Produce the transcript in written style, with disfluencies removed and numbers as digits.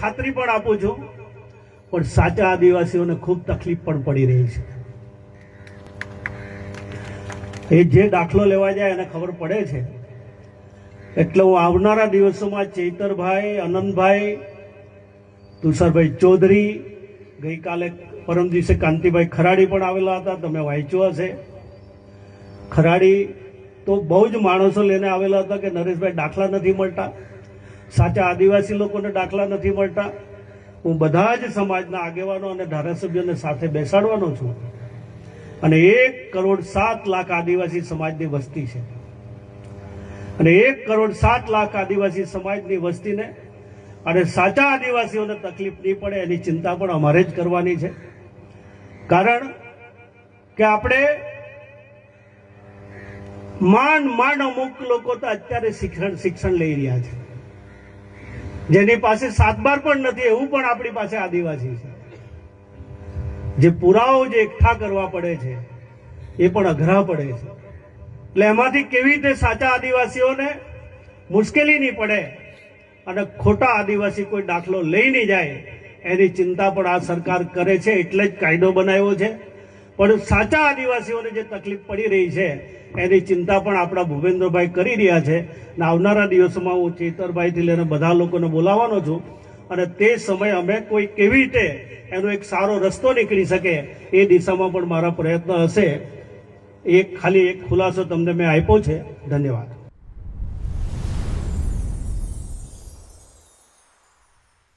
ખાતરી પણ આપું છું, પણ સાચા આદિવાસીઓને ખૂબ તકલીફ પણ પડી રહી છે. એ જે દાખલો લેવા જાય એને ખબર પડે છે. એટલે હું આવનારા દિવસોમાં ચૈતરભાઈ, આનંદભાઈ, તુષારભાઈ ચૌધરી, ગઈકાલે પરમ દિવસે કાંતિભાઈ ખરાડી પણ આવેલા હતા, તમે વાંચ્યું હશે. ખરાડી તો બહુ જ માણસો લઈને આવેલા હતા કે નરેશભાઈ દાખલા નથી મળતા, સાચા આદિવાસી લોકોને દાખલા નથી મળતા. હું બધા જ સમાજના આગેવાનો અને ધારાસભ્યોને સાથે બેસાડવાનો છું. અને 1,07,00,000 આદિવાસી સમાજની વસ્તી છે, અને 1,07,00,000 આદિવાસી સમાજની વસ્તીને અને સાચા આદિવાસીઓને તકલીફ નહીં પડે એની ચિંતા પણ અમારે જ કરવાની છે. કારણ કે આપણે માંડ અમુક લોકો તો અત્યારે શિક્ષણ લઈ રહ્યા છે, જેની પાસે 7-12 પણ નથી, એવું પણ આપણી પાસે આદિવાસી છે. જે પુરાવો જે એકઠા કરવા પડે છે એ પણ અઘરા પડે છે. એટલે એમાંથી કેવી રીતે સાચા આદિવાસીઓને મુશ્કેલી નહીં પડે અને ખોટા આદિવાસી કોઈ દાખલો લઈ નહીં જાય એની ચિંતા પણ આ સરકાર કરે છે. એટલે જ કાયદો બનાવ્યો છે. પણ સાચા આદિવાસીઓને જે તકલીફ પડી રહી છે એની ચિંતા પણ આપણા ભૂપેન્દ્રભાઈ કરી રહ્યા છે. અને આવનારા દિવસોમાં હું ચેતરભાઈથી લઈને બધા લોકોને બોલાવવાનો છું, અને તે સમયે અમે કોઈ કેવી રીતે એનો એક સારો રસ્તો નીકળી શકે એ દિશામાં પણ મારા પ્રયત્ન હશે. ખાલી એક ખુલાસો તમને મેં આપ્યો છે. ધન્યવાદ.